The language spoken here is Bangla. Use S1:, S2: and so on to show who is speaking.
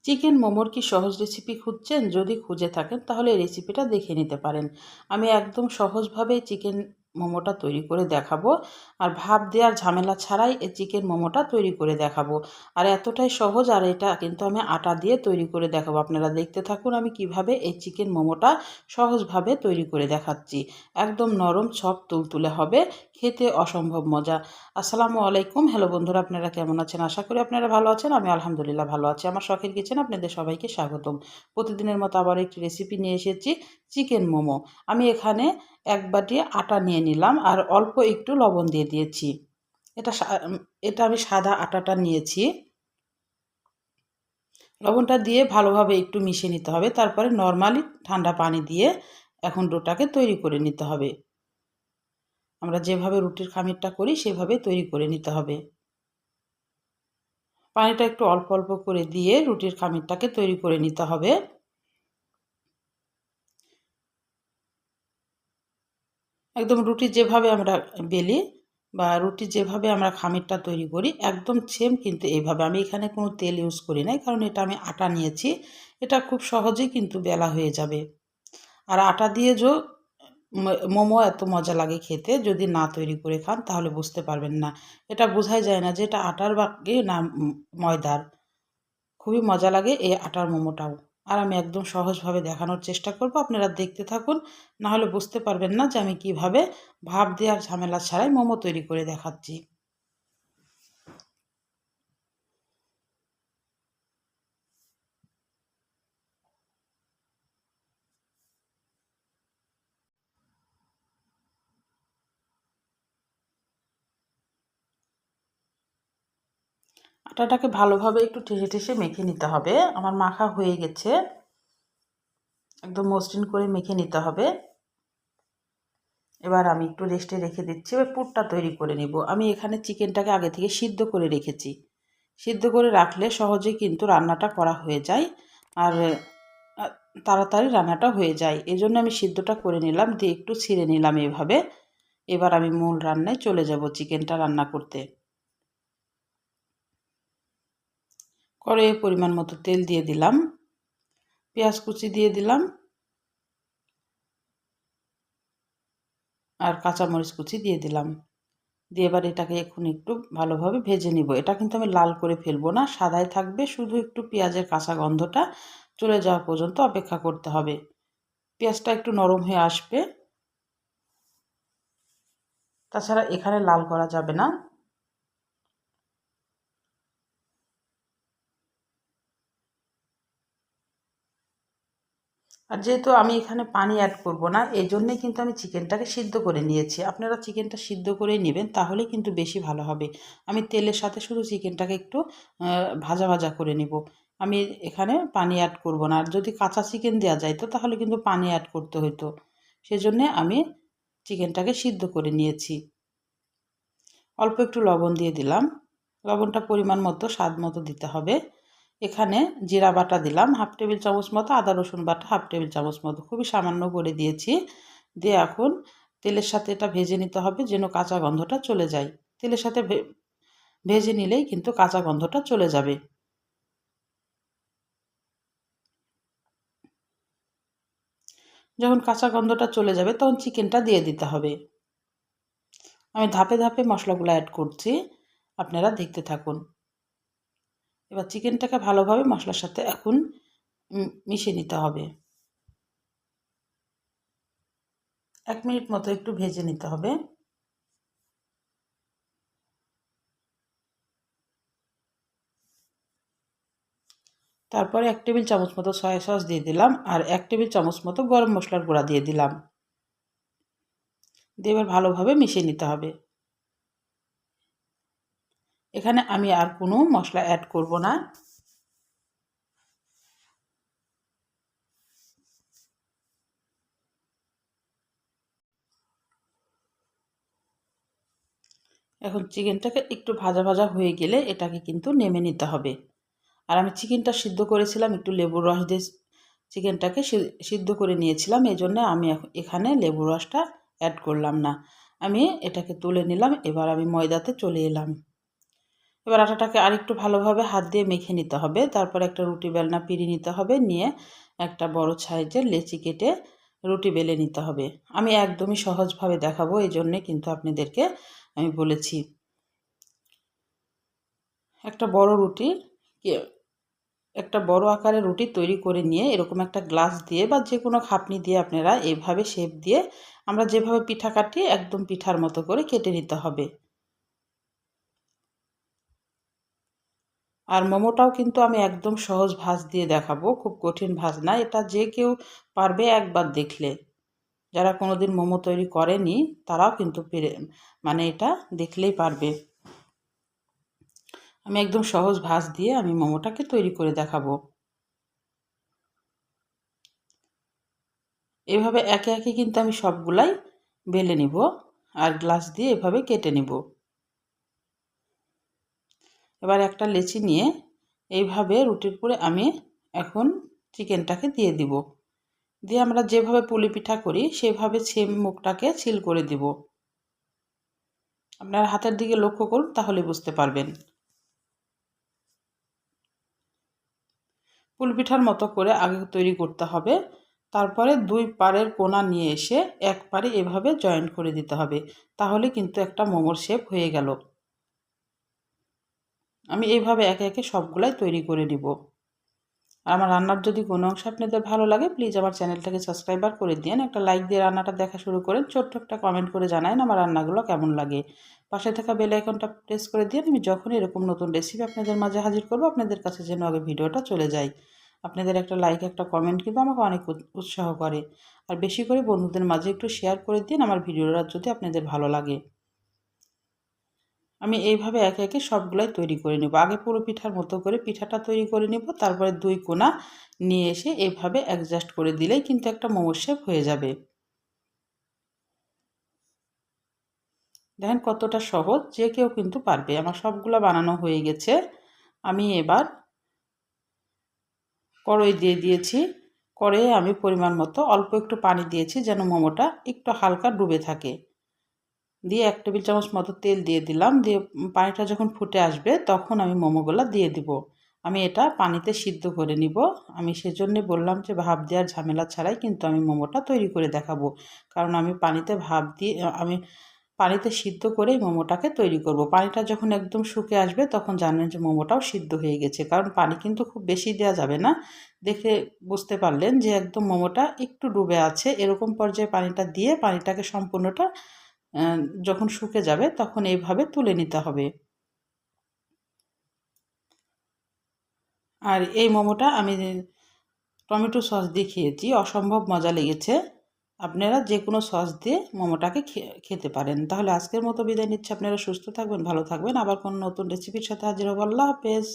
S1: চিকেন মোমোর কি সহজ রেসিপি খুঁজছেন? যদি খুঁজে থাকেন তাহলে এই রেসিপিটা দেখে নিতে পারেন। আমি একদম সহজভাবে চিকেন মোমোটা তৈরি করে দেখাবো। আর ভাপ দেওয়ার ঝামেলা ছাড়াই এই চিকেন মোমোটা তৈরি করে দেখাবো। আর এতটাই সহজ, আর এটা কিন্তু আমি আটা দিয়ে তৈরি করে দেখাবো। আপনারা দেখতে থাকুন আমি কিভাবে এই চিকেন মোমোটা সহজভাবে তৈরি করে দেখাচ্ছি। একদম নরম সফট তুলতুলে হবে, খেতে অসম্ভব মজা। আসসালামু আলাইকুম। হ্যালো বন্ধুরা, আপনারা কেমন আছেন? আশা করি আপনারা ভালো আছেন। আমি আলহামদুলিল্লাহ ভালো আছি। আমার শখের কিচেনে আপনাদের সবাইকে স্বাগতম। প্রতিদিনের মতো আবার একটি রেসিপি নিয়ে এসেছি, চিকেন মোমো। আমি এখানে এক বাটি আটা নিয়ে নিলাম আর অল্প একটু লবণ দিয়ে দিয়েছি। এটা এটা আমি সাদা আটাটা নিয়েছি। লবণটা দিয়ে ভালোভাবে একটু মিশিয়ে নিতে হবে। তারপরে নর্মালি ঠান্ডা পানি দিয়ে এখন ডোটাকে তৈরি করে নিতে হবে। আমরা যেভাবে রুটির খামিরটা করি সেভাবে তৈরি করে নিতে হবে। পানিটা একটু অল্প অল্প করে দিয়ে রুটির খামিরটাকে তৈরি করে নিতে হবে। একদম রুটি যেভাবে আমরা বেলি বা রুটি যেভাবে আমরা খামিরটা তৈরি করি একদম সেম কিন্তু এইভাবে। আমি এখানে কোনো তেল ইউজ করি নাই, কারণ এটা আমি আটা নিয়েছি। এটা খুব সহজেই কিন্তু বেলা হয়ে যাবে। আর আটা দিয়ে মোমো এত মজা লাগে খেতে, যদি না তৈরি করে খান তাহলে বুঝতে পারবেন না। এটা বোঝাই যায় না যে এটা আটার বা না ময়দার। খুবই মজা লাগে এই আটার মোমোটাও। আর আমি একদম সহজভাবে দেখানোর চেষ্টা করব, আপনারা দেখতে থাকুন। না হলে বুঝতে পারবেন না যে আমি কিভাবে ভাপ দেওয়ার ঝামেলা ছাড়াই মোমো তৈরি করে দেখাচ্ছি। আটাটাকে ভালোভাবে একটু ঠেসে ঠেসে মেখে নিতে হবে। আমার মাখা হয়ে গেছে, একদম মসৃণ করে মেখে নিতে হবে। এবার আমি একটু রেস্টে রেখে দিচ্ছি। এবার পুরটা তৈরি করে নেব। আমি এখানে চিকেনটাকে আগে থেকে সিদ্ধ করে রেখেছি। সিদ্ধ করে রাখলে সহজেই কিন্তু রান্নাটা করা হয়ে যায়, আর তাড়াতাড়ি রান্নাটা হয়ে যায়। এজন্য আমি সিদ্ধটা করে নিলাম, দিয়ে একটু ছিঁড়ে নিলাম এভাবে। এবার আমি মূল রান্নায় চলে যাব, চিকেনটা রান্না করতে। কড়াইয়ে পরিমাণ মতো তেল দিয়ে দিলাম, পেঁয়াজ কুচি দিয়ে দিলাম, আর কাঁচামরিচ কুচি দিয়ে দিলাম। দিয়ে এবার এটাকে এখন একটু ভালোভাবে ভেজে নিব। এটা কিন্তু আমি লাল করে ফেলবো না, সাদাই থাকবে। শুধু একটু পেঁয়াজের কাঁচা গন্ধটা চলে যাওয়া পর্যন্ত অপেক্ষা করতে হবে। পেঁয়াজটা একটু নরম হয়ে আসবে। তাছাড়া এখানে লাল করা যাবে না। আর যেহেতু আমি এখানে পানি অ্যাড করব না, এই জন্যেই কিন্তু আমি চিকেনটাকে সিদ্ধ করে নিয়েছি। আপনারা চিকেনটা সিদ্ধ করেই নেবেন, তাহলে কিন্তু বেশি ভালো হবে। আমি তেলের সাথে শুধু চিকেনটাকে একটু ভাজা ভাজা করে নেব। আমি এখানে পানি অ্যাড করব না। আর যদি কাঁচা চিকেন দেওয়া যাইতো তাহলে কিন্তু পানি অ্যাড করতে হতো। সেজন্যে আমি চিকেনটাকে সিদ্ধ করে নিয়েছি। অল্প একটু লবণ দিয়ে দিলাম। লবণটা পরিমাণ মতো, স্বাদ মতো দিতে হবে। এখানে জিরা বাটা দিলাম হাফ টেবিল চামচ মতো, আদা রসুন বাটা হাফ টেবিল চামচ মতো, খুবই সামান্য করে দিয়েছি। দিয়ে এখন তেলের সাথে এটা ভেজে নিতে হবে যেন কাঁচা গন্ধটা চলে যায়। তেলের সাথে ভেজে নিলেই কিন্তু কাঁচা গন্ধটা চলে যাবে। যখন কাঁচা গন্ধটা চলে যাবে তখন চিকেনটা দিয়ে দিতে হবে। আমি ধাপে ধাপে মশলাগুলো অ্যাড করছি, আপনারা দেখতে থাকুন। এবার চিকেনটাকে ভালোভাবে মশলার সাথে এখন মিশিয়ে নিতে হবে। 1 মিনিট মতো একটু ভেজে নিতে হবে। তারপরে 1 টেবিল চামচ মতো সয়া সস দিয়ে দিলাম, আর 1 টেবিল চামচ মতো গরম মশলার গুঁড়া দিয়ে দিলাম। দিয়ে এবার ভালোভাবে মিশিয়ে নিতে হবে। এখানে আমি আর কোনো মশলা অ্যাড করব না। এখন চিকেনটাকে একটু ভাজা ভাজা হয়ে গেলে এটাকে কিন্তু নেমে নিতে হবে। আর আমি চিকেনটা সিদ্ধ করেছিলাম, একটু লেবুর রস দিয়ে চিকেনটাকে সিদ্ধ করে নিয়েছিলাম। এই জন্য আমি এখানে লেবুর রসটা অ্যাড করলাম না। আমি এটাকে তুলে নিলাম। এবার আমি ময়দাতে চলে এলাম। এবার আটাটাকে আরেকটু ভালোভাবে হাত দিয়ে মেখে নিতে হবে। তারপর একটা রুটি বেলনা পিড়ি নিতে হবে, নিয়ে একটা বড় সাইজের লেচি কেটে রুটি বেলে নিতে হবে। আমি একদমই সহজভাবে দেখাবো, এই জন্যে কিন্তু আপনাদেরকে আমি বলেছি। একটা বড় রুটি একটা বড় আকারের রুটি তৈরি করে নিয়ে এরকম একটা গ্লাস দিয়ে বা যে কোনো খাপনি দিয়ে আপনারা এইভাবে শেপ দিয়ে আমরা যেভাবে পিঠা কাটি একদম পিঠার মতো করে কেটে নিতে হবে। আর মোমোটাও কিন্তু আমি একদম সহজ ভাঁজ দিয়ে দেখাবো, খুব কঠিন ভাঁজ না। এটা যে কেউ পারবে একবার দেখলে। যারা কোনোদিন মোমো তৈরি করেনি তারাও কিন্তু মানে এটা দেখলেই পারবে। আমি একদম সহজ ভাঁজ দিয়ে আমি মোমোটাকে তৈরি করে দেখাবো। এভাবে একে একে কিন্তু আমি সবগুলাই বেলে নিব আর গ্লাস দিয়ে এভাবে কেটে নিব। এবার একটা লেচি নিয়ে এইভাবে রুটির উপরে আমি এখন চিকেনটাকে দিয়ে দিব। দিয়ে আমরা যেভাবে পুলি পিঠা করি সেভাবে সেম মুখটাকে সিল করে দিব। আপনার হাতের দিকে লক্ষ্য করুন, তাহলে বুঝতে পারবেন। পুলি পিঠার মতো করে আগে তৈরি করতে হবে। তারপরে দুই পাড়ের কোণা নিয়ে এসে এক পাড়ে এভাবে জয়েন্ট করে দিতে হবে। তাহলে কিন্তু একটা মোমোর শেপ হয়ে গেল। আমি এইভাবে একে একে সবগুলাই তৈরি করে নিব। আর আমার রান্নার যদি কোনো অংশ আপনাদের ভালো লাগে প্লিজ আমার চ্যানেলটাকে সাবস্ক্রাইবার করে দিন, একটা লাইক দিয়ে রান্নাটা দেখা শুরু করেন, ছোট্ট একটা কমেন্ট করে জানান আমার রান্নাগুলো কেমন লাগে। পাশে থাকা বেল আইকনটা প্রেস করে দিন, আমি যখনই এরকম নতুন রেসিপি আপনাদের মাঝে হাজির করব আপনাদের কাছে যেন আগে ভিডিওটা চলে যায়। আপনাদের একটা লাইক একটা কমেন্ট কিন্তু আমাকে অনেক উৎসাহ করে। আর বেশি করে বন্ধুদের মাঝে একটু শেয়ার করে দিন আমার ভিডিওটা যদি আপনাদের ভালো লাগে। আমি এইভাবে একে একে সবগুলাই তৈরি করে নেব। আগে পুরো পিঠার মতো করে পিঠাটা তৈরি করে নেব, তারপরে দুই কোণা নিয়ে এসে এইভাবে অ্যাডজাস্ট করে দিলেই কিন্তু একটা মোমোর শেপ হয়ে যাবে। দেখেন কতটা সহজ, যে কেউ কিন্তু পারবে। আমার সবগুলো বানানো হয়ে গেছে। আমি এবার কড়াই দিয়ে দিয়েছি। কড়াইয়ে আমি পরিমাণ মতো অল্প একটু পানি দিয়েছি যেন মোমোটা একটু হালকা ডুবে থাকে। দিয়ে 1 টেবিল চামচ মতো তেল দিয়ে দিলাম। দিয়ে পানিটা যখন ফুটে আসবে তখন আমি মোমোগুলো দিয়ে দিব। আমি এটা পানিতে সিদ্ধ করে নিব। আমি সেজন্যে বললাম যে ভাপ দেওয়ার ঝামেলা ছাড়াই কিন্তু আমি মোমোটা তৈরি করে দেখাবো। কারণ আমি পানিতে ভাপ দিয়ে আমি পানিতে সিদ্ধ করেই মোমোটাকে তৈরি করব। পানিটা যখন একদম শুকে আসবে তখন জানবেন যে মোমোটাও সিদ্ধ হয়ে গেছে। কারণ পানি কিন্তু খুব বেশি দেওয়া যাবে না। দেখে বুঝতে পারলেন যে একদম মোমোটা একটু ডুবে আছে। এরকম পর্যায়ে পানিটা দিয়ে পানিটাকে সম্পূর্ণটা যখন শুকে যাবে তখন এইভাবে তুলে নিতে হবে। আর এই মোমোটা আমি টমেটো সস দিয়ে খেয়েছি, অসম্ভব মজা লেগেছে। আপনারা যে কোনো সস দিয়ে মোমোটাকে খেতে পারেন। তাহলে আজকের মতো বিদায় নিচ্ছি। আপনারা সুস্থ থাকবেন, ভালো থাকবেন। আবার কোনো নতুন রেসিপির সাথে হাজির হবো। আল্লাহ হাফেজ।